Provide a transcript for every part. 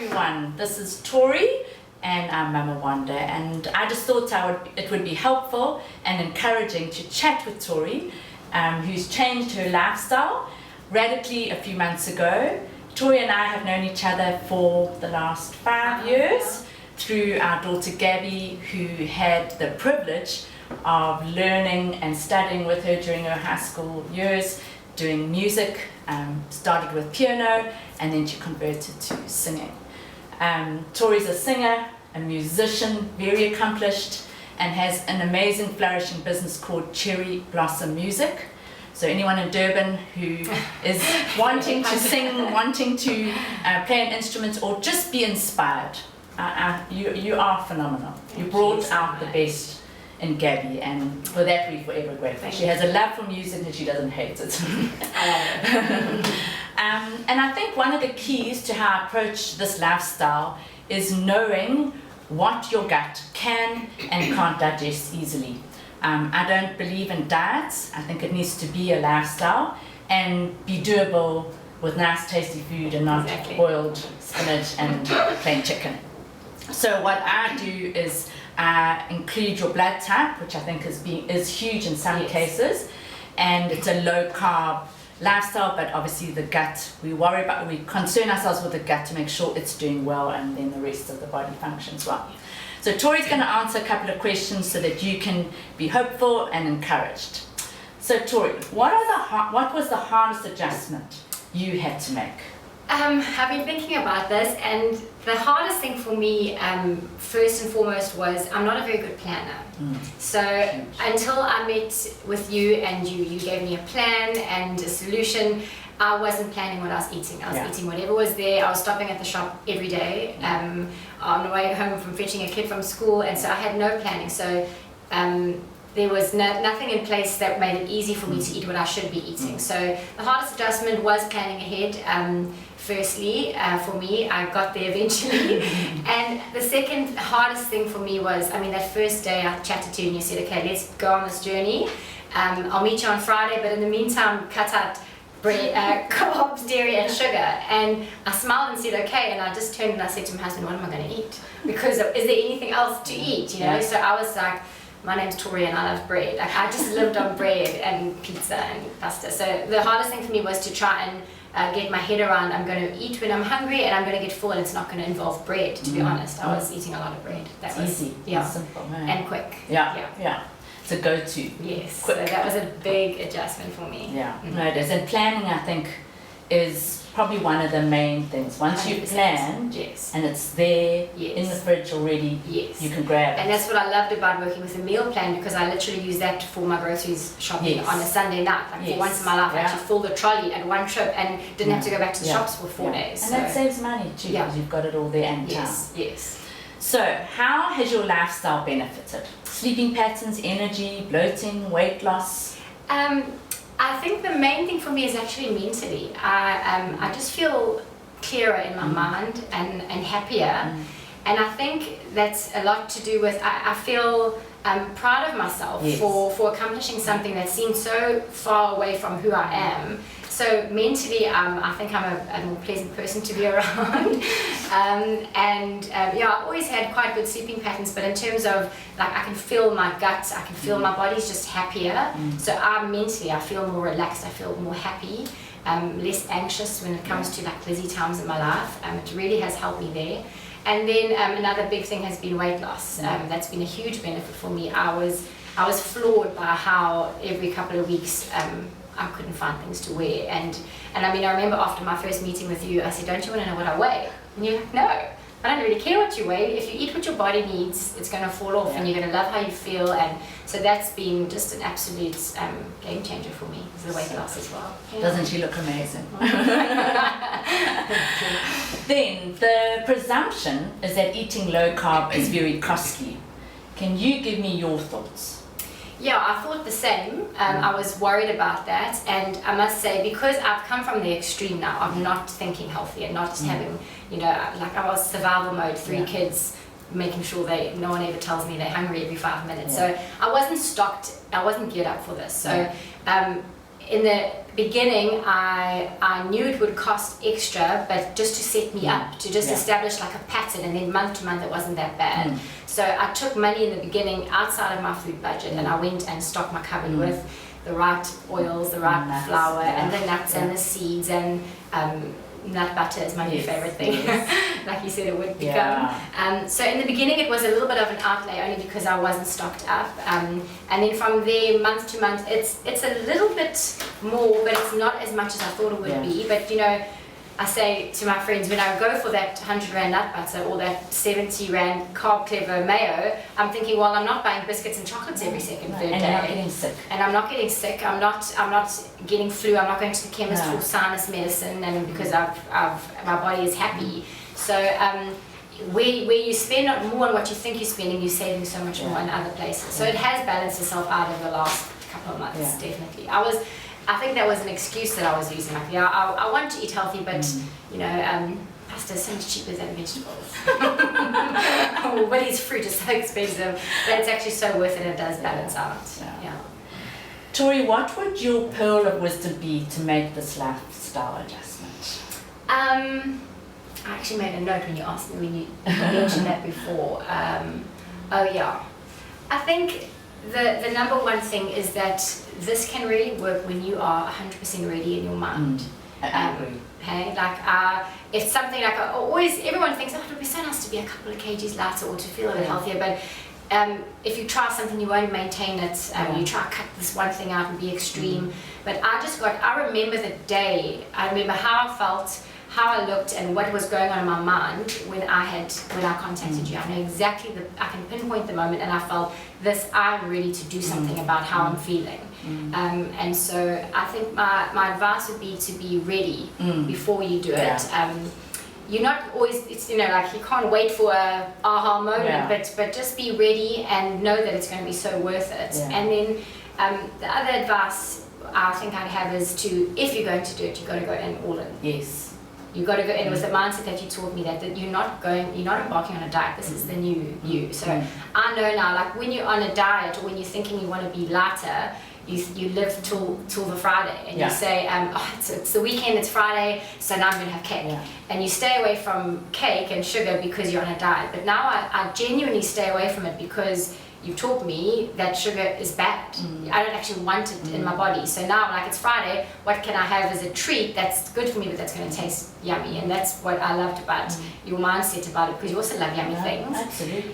everyone, this is Tory and I'm Mama Wanda, and I just thought it would be helpful and encouraging to chat with Tory, who's changed her lifestyle radically a few months ago. Tory and I have known each other for the last 5 years through our daughter Gabby, who had the privilege of learning and studying with her during her high school years, doing music, started with piano, and then she converted to singing. Tory's a singer, a musician, very accomplished, and has an amazing flourishing business called Cherry Blossom Music. So anyone in Durban who is wanting to sing, wanting to play an instrument, or just be inspired, you are phenomenal. You brought out the best in Gabby, and for that we're forever grateful. She has a love for music and she doesn't hate it. And I think one of the keys to how I approach this lifestyle is knowing what your gut can and can't digest easily. I don't believe in diets. I think it needs to be a lifestyle and be doable with nice tasty food and not boiled spinach and plain chicken. So what I do is include your blood type, which I think is huge in some cases, and it's a low carb lifestyle, but obviously the gut, we concern ourselves with the gut to make sure it's doing well, and then the rest of the body functions well. So Tory's going to answer a couple of questions so that you can be hopeful and encouraged. So Tory, what was the hardest adjustment you had to make? I've been thinking about this, and the hardest thing for me, first and foremost, was I'm not a very good planner. So until I met with you and you gave me a plan and a solution, I wasn't planning what I was eating. I was eating whatever was there. I was stopping at the shop every day on the way home from fetching a kid from school, and so I had no planning. So there was nothing in place that made it easy for me to eat what I should be eating. So the hardest adjustment was planning ahead. Firstly, for me, I got there eventually. And the second hardest thing for me was, that first day I chatted to you and you said, okay, let's go on this journey. I'll meet you on Friday, but in the meantime, cut out bread, carbs, dairy and sugar. And I smiled and said, okay, and I just turned and I said to my husband, what am I going to eat? Because is there anything else to eat, you know? So I was like, my name's Tory and I love bread. Like, I just lived on bread and pizza and pasta. So the hardest thing for me was to try and get my head around, I'm going to eat when I'm hungry and I'm going to get full, and it's not going to involve bread, to be honest. I was eating a lot of bread. That was easy, simple, and quick. Yeah. It's a go-to. Yes, quick. So that was a big adjustment for me. Yeah, no, it is. And planning, I think, is probably one of the main things. Once you plan, and it's there in the fridge already, you can grab it. And that's what I loved about working with a meal plan, because I literally use that for my groceries shopping on a Sunday night. Like for once in my life, I actually filled the trolley at one trip and didn't have to go back to the shops for 4 days. And that saves money too, because you've got it all there and time. Yes. So, how has your lifestyle benefited? Sleeping patterns, energy, bloating, weight loss? I think the main thing for me is actually mentally. I just feel clearer in my mind and happier. And I think that's a lot to do with, I feel proud of myself for accomplishing something that seemed so far away from who I am. So mentally, I think I'm a more pleasant person to be around. I've always had quite good sleeping patterns, but in terms of, like, I can feel my gut, I can feel my body's just happier. So mentally, I feel more relaxed, I feel more happy, less anxious when it comes to like busy times in my life. It really has helped me there. And then another big thing has been weight loss. That's been a huge benefit for me. I was floored by how every couple of weeks I couldn't find things to wear. And I remember after my first meeting with you, I said, don't you want to know what I weigh? And you're like, no, I don't really care what you weigh. If you eat what your body needs, it's going to fall off and you're going to love how you feel. And so that's been just an absolute game changer for me, the weight loss as well. Doesn't she look amazing? Then the presumption is that eating low carb is very costly. Can you give me your thoughts? Yeah, I thought the same. I was worried about that, and I must say, because I've come from the extreme now of not thinking healthy and not just having, like I was survival mode, 3 kids, making sure no one ever tells me they're hungry every 5 minutes. So I wasn't stocked, I wasn't geared up for this. So in the beginning, I knew it would cost extra, but just to set me up, to just establish like a pattern, and then month to month it wasn't that bad. So I took money in the beginning outside of my food budget, and I went and stocked my cupboard with the right oils, the right nuts, flour, and the nuts and the seeds, and nut butter is my new favorite thing. Like you said, it would become. So in the beginning, it was a little bit of an outlay, only because I wasn't stocked up. And then from there, month to month, it's a little bit more, but it's not as much as I thought it would be. But you know, I say to my friends, when I go for that 100 rand nut butter or that 70 rand carb clever mayo, I'm thinking, well, I'm not buying biscuits and chocolates every second, third day. And you're not getting sick. And I'm not getting sick. I'm not getting flu. I'm not going to the chemist for sinus medicine, and because my body is happy. So where you spend more on what you think you're spending, you're saving so much more in other places. So it has balanced itself out over the last couple of months, definitely. I think that was an excuse that I was using. Like, I want to eat healthy, but you know, pasta is so much cheaper than vegetables. But it's fruit is so expensive that it's actually so worth it. It does balance out. Tory, what would your pearl of wisdom be to make this lifestyle adjustment? I actually made a note when you asked me, when you mentioned that before. I think the number one thing is that this can really work when you are 100% ready in your mind. I agree. Hey, like it's something like everyone thinks, oh, it would be so nice to be a couple of kgs lighter or to feel a bit healthier, but if you try something, you won't maintain it. You try to cut this one thing out and be extreme. But I remember the day, I remember how I felt, how I looked, and what was going on in my mind when I contacted you. I know exactly, I can pinpoint the moment, and I felt I'm ready to do something about how I'm feeling. And so I think my advice would be to be ready before you do it. You're not always, it's, you know, like you can't wait for a aha moment, but just be ready and know that it's going to be so worth it. And then the other advice I think I'd have is if you're going to do it, you've got to go in all in. Yes. You've got to go in. It was the mindset that you taught me that you're not embarking on a diet. This is the new you. So I know now, like when you're on a diet or when you're thinking you want to be lighter, you live till the Friday, and you say, it's the weekend, it's Friday, so now I'm going to have cake. And you stay away from cake and sugar because you're on a diet. But now I genuinely stay away from it because you taught me that sugar is bad. I don't actually want it in my body. So now, like, it's Friday, what can I have as a treat that's good for me, but that's going to taste yummy? And that's what I loved about your mindset about it, because you also love yummy things. Absolutely.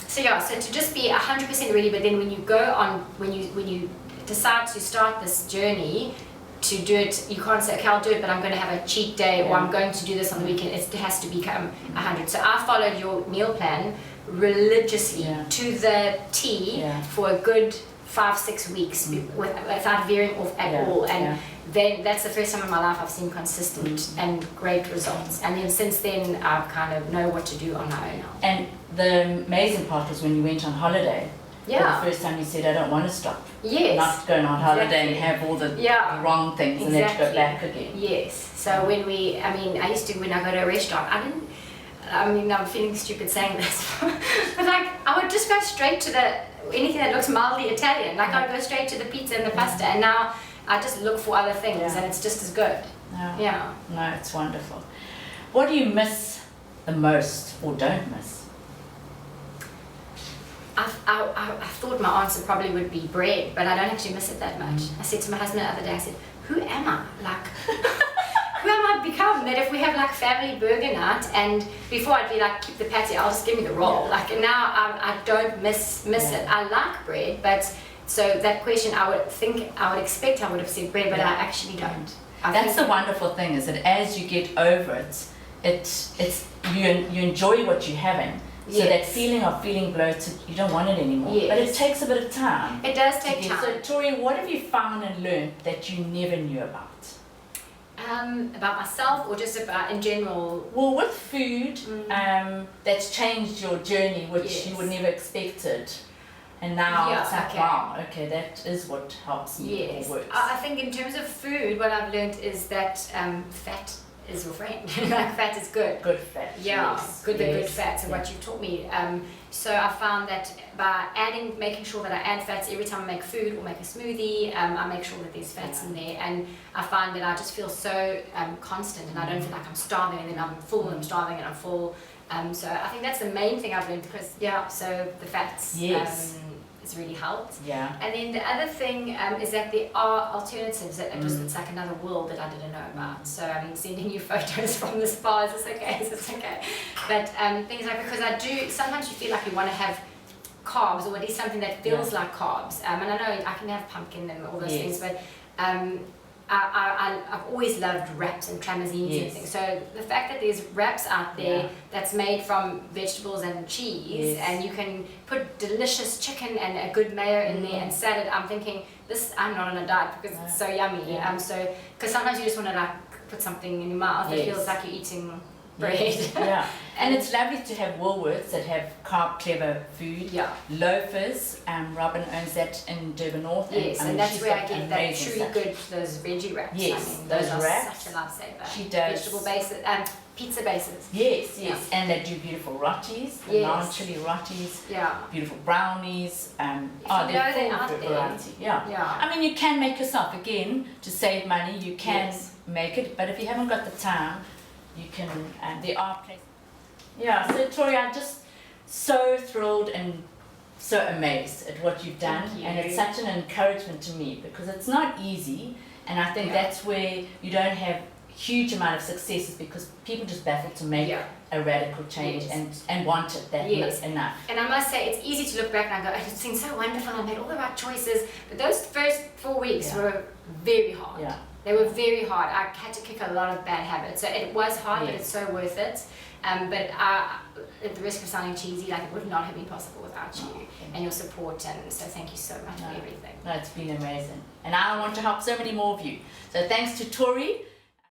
So to just be 100% ready, but then when you go on, when you decide to start this journey to do it, you can't say, okay, I'll do it, but I'm going to have a cheat day, or I'm going to do this on the weekend. It has to become 100. So I followed your meal plan religiously to the T for a good 5-6 weeks without veering off at all. And then that's the first time in my life I've seen consistent and great results. And then since then I kind of know what to do on my own now. And the amazing part was when you went on holiday. For the first time you said, I don't want to stop. Not going on holiday and have all the wrong things and then to go back again. So when I used to, when I go to a restaurant, I'm feeling stupid saying this, but like I would just go straight to anything that looks mildly Italian. Like I'd go straight to the pizza and the pasta, and now I just look for other things, and it's just as good. No, it's wonderful. What do you miss the most, or don't miss? I thought my answer probably would be bread, but I don't actually miss it that much. I said to my husband the other day, I said, who am I? Like, who am I become? That if we have like family burger night, and before I'd be like, keep the patty, I'll just give me the roll. Like, and now I don't miss it. I like bread, but so that question I would expect I would have said bread, but I actually don't. That's the wonderful thing, is that as you get over it, you enjoy what you're having. So that feeling of feeling bloated, you don't want it anymore. But it takes a bit of time. It does take time. So Tory, what have you found and learned that you never knew about? About myself, or just about in general? Well, with food, that's changed your journey, which you would never expected. And now it's like, wow, okay, that is what helps me or works. I think in terms of food, what I've learned is that fat is your friend. Like fat is good. Good fat. Yeah, yes. good yes. fats, and what you've taught me. So I found that by making sure that I add fats every time I make food or make a smoothie, I make sure that there's fats in there, and I find that I just feel so constant, and I don't feel like I'm starving and then I'm full, and I'm starving and I'm full. So I think that's the main thing I've learned, because so the fats it's really helped. Yeah. And then the other thing is that there are alternatives. It's like another world that I didn't know about. So I'm sending you photos from the spas. It's okay. But things like, because sometimes you feel like you want to have carbs, or at least something that feels like carbs. And I know I can have pumpkin and all those things, but I've always loved wraps and tramazines and things. So the fact that there's wraps out there that's made from vegetables and cheese, and you can put delicious chicken and a good mayo in there and salad, I'm thinking, I'm not on a diet because it's so yummy. Because sometimes you just want to like put something in your mouth that feels like you're eating bread. And it's lovely to have Woolworths that have carb clever food. Loafers, Robin owns that in Durban North. And that's where I get that truly good, those veggie wraps. Yes, I mean, those are wraps. such a lifesaver. She does. Vegetable bases and pizza bases. Yes. And they do beautiful rotis, non-chili rotis, beautiful brownies. They're full variety. I mean, you can make yourself, again, to save money, you can make it, but if you haven't got the time, you can, there are places. So Tory, I'm just so thrilled and so amazed at what you've done, and it's such an encouragement to me, because it's not easy, and I think that's where you don't have huge amount of successes, because people just battle to make a radical change and want it that enough. And I must say, it's easy to look back and go, it seems so wonderful, I made all the right choices, but those first 4 weeks were very hard. They were very hard. I had to kick a lot of bad habits. So it was hard, but it's so worth it. But at the risk of sounding cheesy, like, it would not have been possible without you and your support. And so thank you so much for everything. No, it's been amazing. And I want to help so many more of you. So thanks to Tory